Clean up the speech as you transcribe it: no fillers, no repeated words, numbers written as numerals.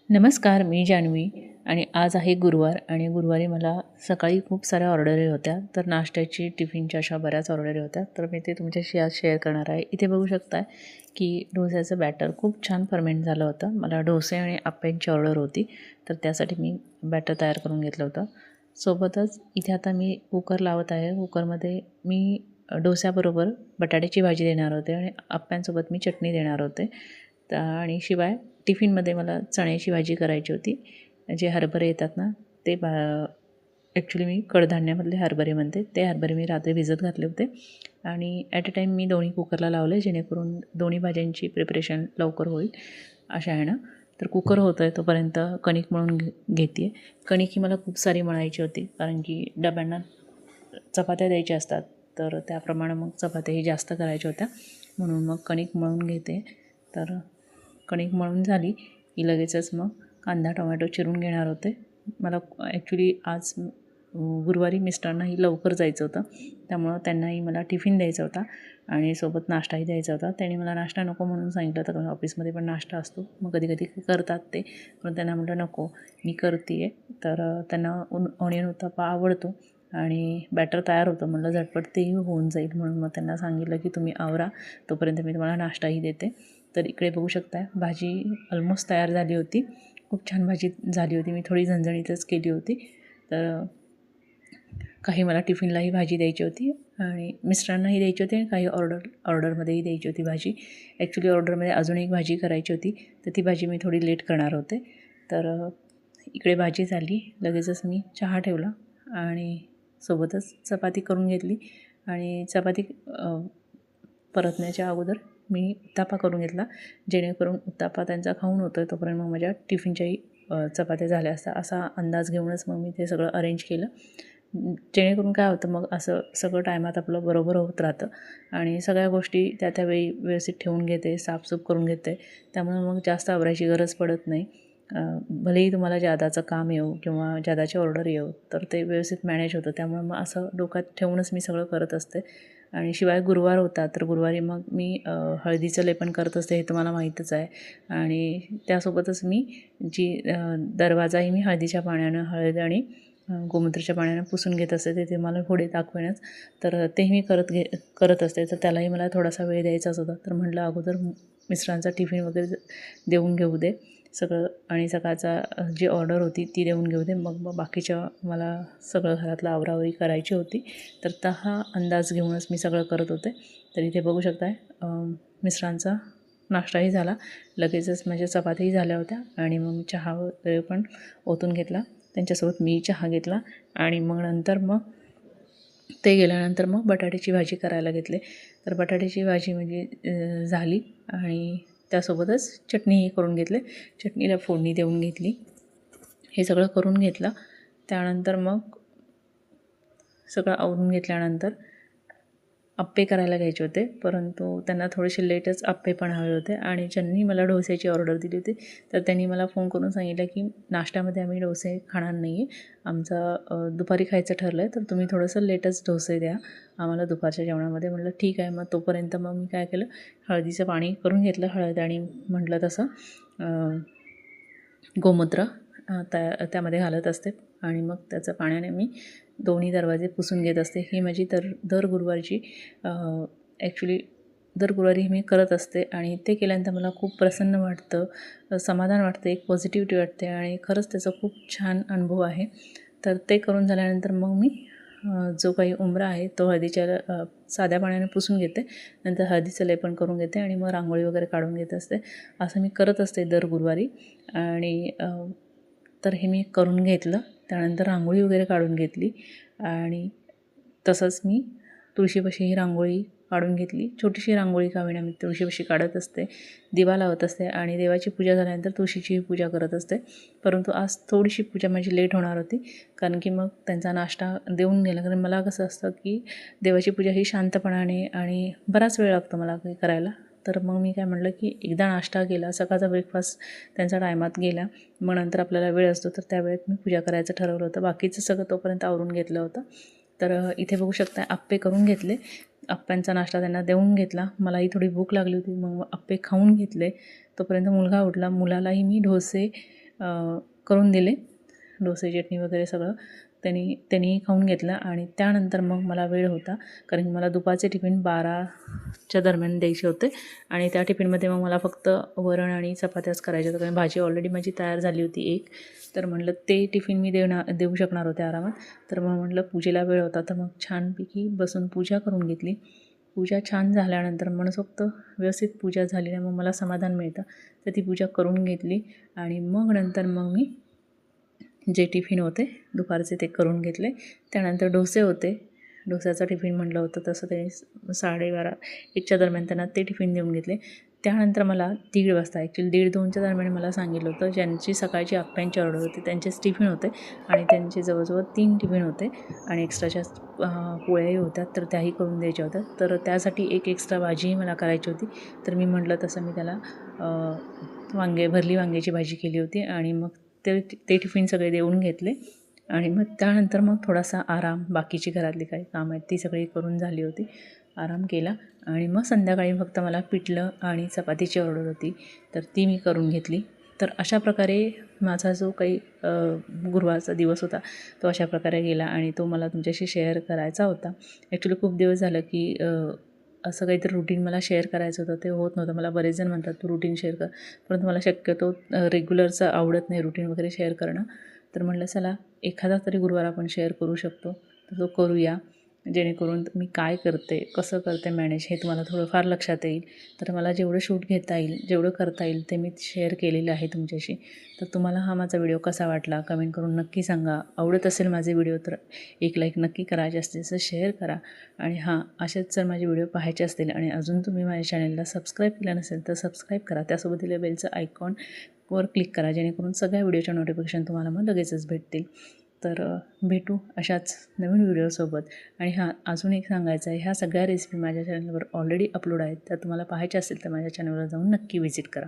नमस्कार, मी जान्हवी आणि आज आहे गुरुवार आणि गुरुवारी मला सकाळी खूप साऱ्या ऑर्डरी होत्या. तर नाश्त्याची, टिफिनच्या अशा बऱ्याच ऑर्डरी होत्या. तर मी ते तुमच्याशी आज शेअर करणार आहे. इथे बघू शकता की डोस्याचं बॅटर खूप छान फर्मेंट झालं होतं. मला डोसे आणि आप्प्यांची ऑर्डर होती, तर त्यासाठी मी बॅटर तयार करून घेतलं होतं. सोबतच इथे आता मी कुकर लावत आहे. कुकरमध्ये मी डोस्याबरोबर बटाट्याची भाजी देणार होते आणि आप्प्यांसोबत मी चटणी देणार होते. आणि शिवाय टिफिनमध्ये मला चण्याची भाजी करायची होती. जे हरभरे येतात ना, ते ॲक्च्युली मी कडधान्यामधले हरभरे म्हणते. ते हरभरे मी रात्री भिजत घातले होते आणि ॲट अ टाईम मी दोन्ही कुकरला लावले, जेणेकरून दोन्ही भाज्यांची प्रिपरेशन लवकर होईल अशा आहे ना. तर कुकर होतं आहे तोपर्यंत कणिक मळून घेते आहे. कणिक ही मला खूप सारी मळायची होती, कारण की डब्यांना चपात्या द्यायच्या असतात, तर त्याप्रमाणे मग चपात्याही जास्त करायच्या होत्या, म्हणून मग कणिक मळून घेते. तर कणिक मळून झाली की लगेचच मग कांदा टोमॅटो चिरून घेणार होते. मला ॲक्च्युली आज गुरुवारी मिस्टरांनाही लवकर जायचं होतं, त्यामुळं त्यांनाही मला टिफिन द्यायचा होता आणि सोबत नाश्ताही द्यायचा होता. त्यांनी मला नाश्ता नको म्हणून सांगितलं होतं, कारण ऑफिसमध्ये पण नाश्ता असतो, मग कधी कधी करतात ते, पण त्यांना म्हटलं नको, मी करते आहे. तर त्यांना ऑनियन उत्तप्पा आवडतो आणि बॅटर तयार होतं, म्हटलं झटपट तेही होऊन जाईल, म्हणून मग त्यांना सांगितलं की तुम्ही आवरा, तोपर्यंत मी तुम्हाला नाश्ताही देते. तर इकडे बघू शकता, भाजी ऑलमोस्ट तयार झाली होती. खूप छान भाजी झाली होती. मी थोडी झणझणीतच केली होती. तर काही मला टिफिनलाही भाजी द्यायची होती आणि मिस्टरांनाही द्यायची होती आणि काही ऑर्डरमध्येही द्यायची होती भाजी. ॲक्च्युली ऑर्डरमध्ये अजून एक भाजी करायची होती, तर ती भाजी मी थोडी लेट करणार होते. तर इकडे भाजी झाली, लगेचच मी चहा ठेवला आणि सोबतच चपाती करून घेतली आणि चपाती परतण्याच्या अगोदर मी उत्तापा करून घेतला, जेणेकरून उत्तापा त्यांचा खाऊन होतो आहे तोपर्यंत मग माझ्या टिफिनच्याही चपात्या झाल्या असता असा अंदाज घेऊनच मग मी ते सगळं अरेंज केलं. जेणेकरून काय होतं, मग असं सगळं टायमात आपलं बरोबर होत राहतं आणि सगळ्या गोष्टी त्या त्यावेळी व्यवस्थित ठेवून घेते, साफसूफ करून घेते, त्यामुळे मग जास्त आवरायची गरज पडत नाही. भलेही तुम्हाला जादाचं काम येऊ किंवा जादाची ऑर्डर येऊ, तर ते व्यवस्थित मॅनेज होतं. त्यामुळे मग असं डोक्यात ठेवूनच मी सगळं करत असते. आणि शिवाय गुरुवार होता, तर गुरुवारी मग मी हळदीचं लेपन करत असते, हे तुम्हाला माहीतच आहे. आणि त्यासोबतच मी दरवाजाही मी हळदीच्या पाण्यानं, हळद आणि गोमूत्राच्या पाण्यानं पुसून घेत असते. ते तुम्हाला पुढे दाखवेनच. तर तेही मी करत असते. तर त्यालाही मला थोडासा वेळ द्यायचाच होता, तर म्हटलं अगोदर मिस्टरांचा टिफिन वगैरे देऊन घेऊ दे सगळं, आणि सकाळचा जी ऑर्डर होती ती देऊन घेऊ दे, मग बाकीच्या मला सगळं घरातलं आवरावरी करायची होती. तर हा अंदाज घेऊनच मी सगळं करत होते. तर इथे बघू शकताय, मिस्टरांचा नाश्ताही झाला, लगेचच माझ्या चपात्याही झाल्या होत्या आणि मग चहा वगैरे पण ओतून घेतला. त्यांच्यासोबत मी चहा घेतला आणि मग नंतर मग ते गेल्यानंतर मग बटाट्याची भाजी करायला घेतले. तर बटाट्याची भाजी म्हणजे झाली आणि त्यासोबतच चटणीही करून घेतले. चटणीला फोडणी देऊन घेतली. हे सगळं करून घेतलं. त्यानंतर मग सगळं आवरून घेतल्यानंतर आप्पे करायला घ्यायचे होते, परंतु त्यांना थोडेसे लेटच आप्पे पण हवे होते आणि ज्यांनी मला डोस्याची ऑर्डर दिली होती, तर त्यांनी मला फोन करून सांगितलं की नाश्त्यामध्ये आम्ही डोसे खाणार नाही आहे, आमचं दुपारी खायचं ठरलं आहे, तर तुम्ही थोडंसं लेटच डोसे द्या आम्हाला दुपारच्या जेवणामध्ये. म्हटलं ठीक आहे. मग तोपर्यंत मग मी काय केलं, हळदीचं पाणी करून घेतलं, हळद आणि म्हटलं तसं गोमूत्र त्यामध्ये घालत असते आणि मग त्याचं पाण्याने मी दोन्ही दरवाजे पुसून घेत असते. ही माझी दर गुरुवारची ॲक्च्युली दर गुरुवारी मी करत असते आणि ते केल्यानंतर मला खूप प्रसन्न वाटतं, समाधान वाटतं, एक पॉझिटिव्हिटी वाटते आणि खरंच त्याचा खूप छान अनुभव आहे. तर ते करून झाल्यानंतर मग मी जो काही उंबरा आहे तो हळदीच्या साध्या पाण्याने पुसून घेते, नंतर हळदीचं लेपन करून घेते आणि मग रांगोळी वगैरे काढून घेत असते. असं मी करत असते दर गुरुवारी. आणि तर हे मी करून घेतलं. त्यानंतर रांगोळी वगैरे काढून घेतली आणि तसंच मी तुळशीपाशी ही रांगोळी काढून घेतली. छोटीशी रांगोळी का होईना मी तुळशीपाशी काढत असते, दिवा लावत असते आणि देवाची पूजा झाल्यानंतर तुळशीचीही पूजा करत असते. परंतु आज थोडीशी पूजा माझी लेट होणार होती, कारण की मग त्यांचा नाश्ता देऊन गेला. कारण मला कसं असतं की देवाची पूजा ही शांतपणाने आणि बराच वेळ लागतो मला करायला. तर मग मी काय म्हटलं की एकदा नाश्ता केला, सकाळचा ब्रेकफास्ट त्यांचा टायमात गेला, मग नंतर आपल्याला वेळ असतो, तर त्या वेळेत मी पूजा करायचं ठरवलं होतं. बाकीचं सगळं तोपर्यंत आवरून घेतलं होतं. तर इथे बघू शकता, आप्पे करून घेतले. आप्प्यांचा नाश्ता त्यांना देऊन घेतला. मलाही थोडी भूक लागली होती, मग आप्पे खाऊन घेतले. तोपर्यंत मुलगा उठला. मुलालाही मी डोसे करून दिले. डोसे चटणी वगैरे सगळं त्यांनी खाऊन घेतलं. आणि त्यानंतर मग मला वेळ होता, कारण की मला दुपारचे टिफिन 12च्या दरम्यान द्यायचे होते. आणि त्या टिफिनमध्ये मग मला फक्त वरण आणि चपात्याच करायच्या होत्या, कारण भाजी ऑलरेडी माझी तयार झाली होती एक. तर म्हटलं ते टिफिन मी देऊ शकणार होते आरामात. तर मग म्हटलं पूजेला वेळ होता, तर मग छानपैकी बसून पूजा करून घेतली. पूजा छान झाल्यानंतर मनसोक्त व्यवस्थित पूजा झाली मग मला समाधान मिळतं. तर ती पूजा करून घेतली. आणि मग नंतर मग मी जे टिफिन होते दुपारचे ते करून घेतले. त्यानंतर डोसे होते. डोस्याचा टिफिन म्हटलं होतं, तसं ते 12:30-1च्या दरम्यान त्यांना ते टिफिन देऊन घेतले. त्यानंतर मला 1:30 वाजता, ॲक्च्युली 1:30-2च्या दरम्यान मला सांगितलं होतं, ज्यांची सकाळची अप्प्यांची ऑर्डर होती त्यांचेच टिफिन होते. आणि त्यांचे जवळजवळ 3 टिफिन होते आणि एक्स्ट्राच्या पोळ्याही होत्या, तर त्याही करून द्यायच्या होत्या. तर त्यासाठी एक एक्स्ट्रा भाजीही मला करायची होती. तर मी म्हटलं तसं मी त्याला भरली वांग्याची भाजी केली होती. आणि मग ते टिफिन सगळे देऊन घेतले. आणि मग त्यानंतर मग थोडासा आराम, बाकीची घरातली काही कामं आहेत ती सगळी करून झाली होती. आराम केला. आणि मग संध्याकाळी फक्त मला पिठलं आणि चपातीची ऑर्डर होती, तर ती मी करून घेतली. तर अशा प्रकारे माझा जो काही गुरुवारचा दिवस होता तो अशा प्रकारे गेला. आणि तो मला तुमच्याशी शेअर करायचा होता. ॲक्च्युली खूप दिवस झालं की असं काहीतरी रुटीन मला शेअर करायचं होतं, ते होत नव्हतं. मला बरेच जण म्हणतात तू रुटीन शेअर कर, परंतु मला शक्यतो रेग्युलरचं आवडत नाही रुटीन वगैरे शेअर करणं. तर म्हटलं चला एखादा तरी गुरुवार आपण शेअर करू शकतो, तर तो करूया, जेणेकरून मी काय करते, कसं करते मॅनेज हे तुम्हाला थोडंफार लक्षात येईल. तर मला जेवढं शूट घेता येईल, जेवढं करता येईल ते मी शेअर केलेलं आहे तुमच्याशी. तर तुम्हाला हा माझा व्हिडिओ कसा वाटला कमेंट करून नक्की सांगा. आवडत असेल माझे व्हिडिओ तर एक लाईक नक्की करा, जास्तीत जास्त शेअर करा. आणि हां, असेच जर माझे व्हिडिओ पाहायचे असतील आणि अजून तुम्ही माझ्या चॅनलला सबस्क्राईब केलं नसेल तर सबस्क्राईब करा. त्यासोबत दिलेल्या बेलचं आयकॉनवर क्लिक करा, जेणेकरून सगळ्या व्हिडिओच्या नोटिफिकेशन तुम्हाला मग लगेचच भेटतील. तर भेटू अशाच नवीन व्हिडिओसोबत. आणि हां, अजून एक सांगायचं आहे, ह्या सगळ्या रेसिपी माझ्या चॅनलवर ऑलरेडी अपलोड आहेत. त्या तुम्हाला पाहायच्या असतील तर माझ्या चॅनलवर जाऊन नक्की व्हिजिट करा.